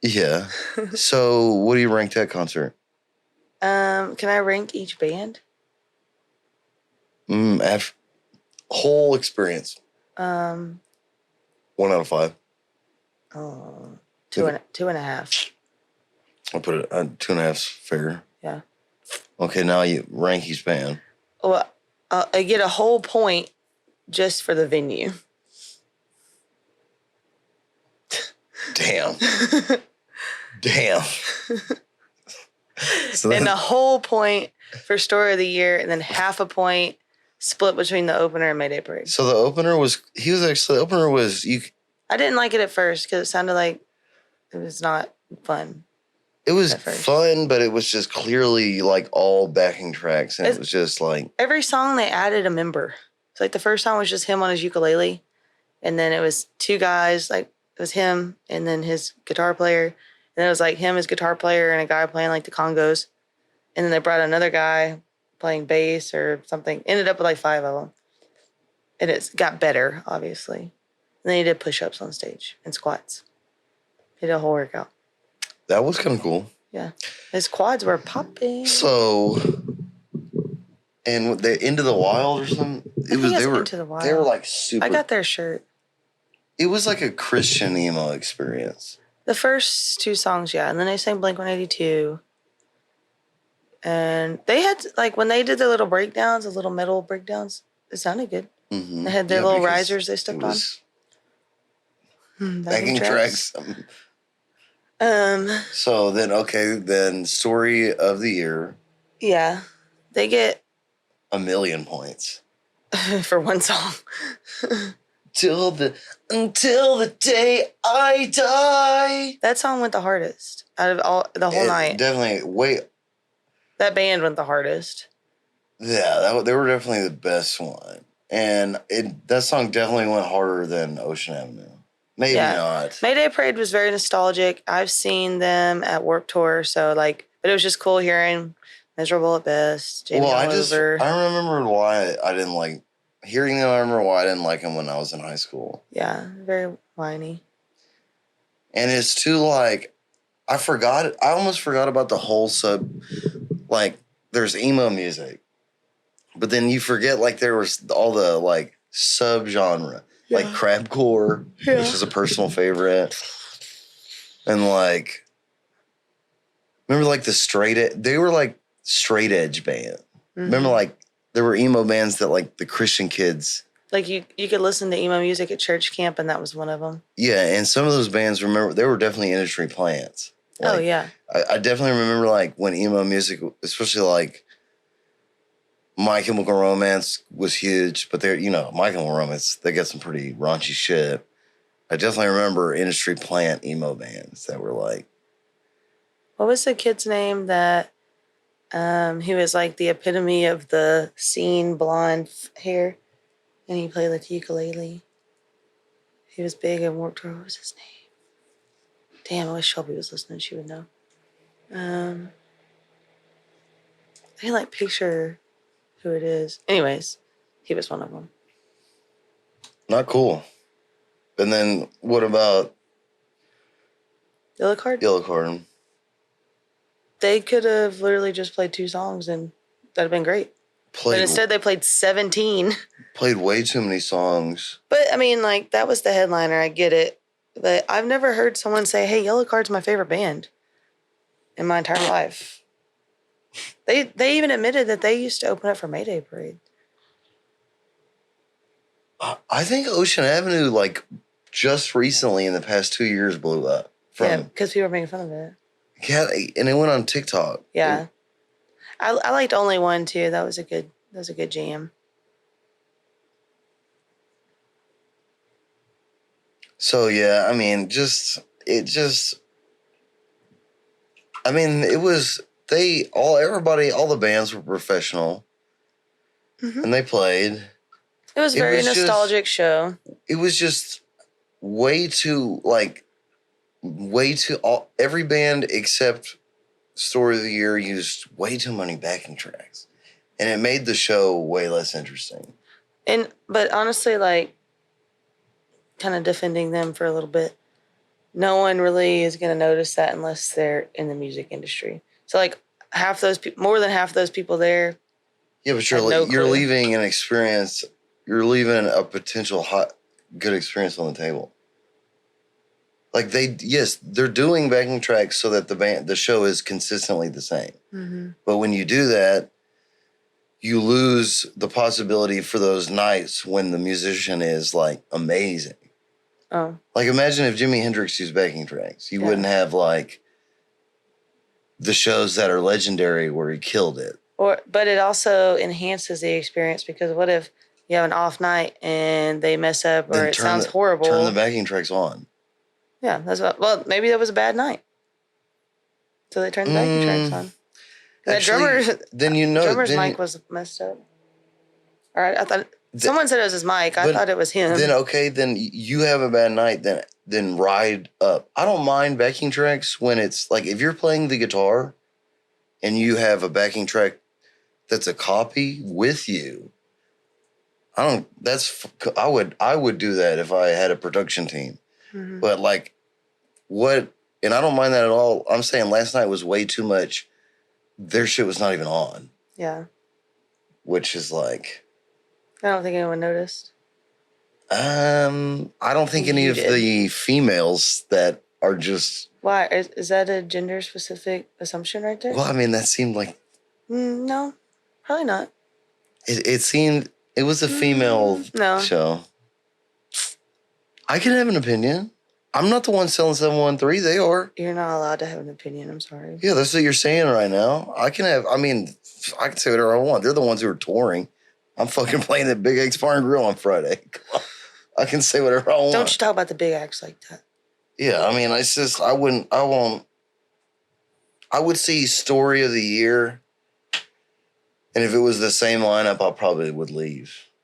Yeah. So, what do you rank that concert? Can I rank each band? Whole experience. 1 out of 5. Oh, two and a half. I'll put it at 2.5's fair. Yeah. Okay, now you rank each band. Well, I get a whole point just for the venue. Damn. Damn. So and a whole point for story of the year, and then half a point split between the opener and Mayday Parade. So the opener was I didn't like it at first because it sounded like it was not fun. It was fun, but it was just clearly like all backing tracks, and it was just like every song they added a member. So like the first song was just him on his ukulele, and then it was two guys, like it was him and then his guitar player, and then it was like him, his guitar player, and a guy playing like the congos, and then they brought another guy playing bass or something. Ended up with like 5 of them, and it got better, obviously. And then he did push-ups on stage and squats. He did a whole workout. That was kind of cool. Yeah. His quads were popping. So, and the Into the Wild or something? They were Into the Wild. They were like super. I got their shirt. It was like a Christian emo experience. The first 2 songs, yeah. And then they sang Blink-182. And they had, like, when they did the little breakdowns, the little metal breakdowns, it sounded good. Mm-hmm. They had their little risers they stepped on. Backing tracks. So then story of the year. Yeah. They get 1 million points. For one song. Until the day I die. That song went the hardest out of the whole night. Definitely. That band went the hardest. Yeah, they were definitely the best one. And that song definitely went harder than Ocean Avenue. Maybe not. Mayday Parade was very nostalgic. I've seen them at Warped Tour, so but it was just cool hearing Miserable at Best, Jamie Oliver. I remember why I didn't like hearing them. I remember why I didn't like them when I was in high school. Yeah, very whiny. And it's too like, I almost forgot about the whole there's emo music, but then you forget like there was all the like sub-genre. Yeah. Like crabcore, which is a personal favorite. And like, remember like they were like straight edge band. Mm-hmm. Remember like there were emo bands that like the Christian kids. Like you could listen to emo music at church camp, and that was one of them. Yeah, and some of those bands, remember, they were definitely industry plants. Like, yeah. I definitely remember like when emo music, especially like My Chemical Romance was huge, but My Chemical Romance, they got some pretty raunchy shit. I definitely remember industry plant emo bands that were like. What was the kid's name that he was like the epitome of the scene, blonde hair, and he played the ukulele? He was big and Warped Tour. What was his name? Damn, I wish Shelby was listening. She would know. I can like picture who it is. Anyways, he was one of them. Not cool. And then what about Yellowcard? Yellowcard. They could have literally just played 2 songs and that'd have been great. But instead they played 17. Played way too many songs. But I mean, like, that was the headliner. I get it. But I've never heard someone say, hey, Yellowcard's my favorite band in my entire life. They even admitted that they used to open up for Mayday Parade. I think Ocean Avenue, like, just recently in the past 2 years blew up. Yeah, because people were making fun of it. Yeah, and it went on TikTok. Yeah. I liked Only One, too. That was a good jam. So, yeah, I mean, it was, all the bands were professional. Mm-hmm. And they played. It was a very nostalgic show. It was just every band except Story of the Year used way too many backing tracks. And it made the show way less interesting. But honestly, like, kind of defending them for a little bit, no one really is going to notice that unless they're in the music industry. So like half those people, more than half those people there. Yeah, but had no you're clue. leaving an experience. You're leaving a potential good experience on the table. Like they're doing backing tracks so that the show is consistently the same. Mm-hmm. But when you do that, you lose the possibility for those nights when the musician is like amazing. Oh, Like imagine if Jimi Hendrix used backing tracks. You Yeah. wouldn't have like the shows that are legendary where he killed it. but it also enhances the experience because what if you have an off night and they mess up or Then it sounds horrible? Turn the backing tracks on. Yeah, well, maybe that was a bad night, so they turned the backing tracks on. That drummer, then you know, drummer's then, mic was messed up. All right, I thought someone said it was his mic. I but thought it was him. Then okay, then you have a bad night. Then ride up. I don't mind backing tracks when it's like if you're playing the guitar, and you have a backing track that's a copy with you. I would do that if I had a production team. Mm-hmm. But like, what? And I don't mind that at all. I'm saying last night was way too much. Their shit was not even on. Yeah. Which is like, I don't think anyone noticed. I don't think any of the females that are just. Why? Is that a gender specific assumption right there? Well, I mean, that seemed like. No, probably not. It seemed it was a female show. I can have an opinion. I'm not the one selling 713. They are. You're not allowed to have an opinion. I'm sorry. Yeah, that's what you're saying right now. I can say whatever I want. They're the ones who are touring. I'm fucking playing the Big X Bar and Grill on Friday. I can say whatever I want. Don't you talk about the big acts like that. Yeah, I mean, it's just, I would see Story of the Year. And if it was the same lineup, I probably would leave.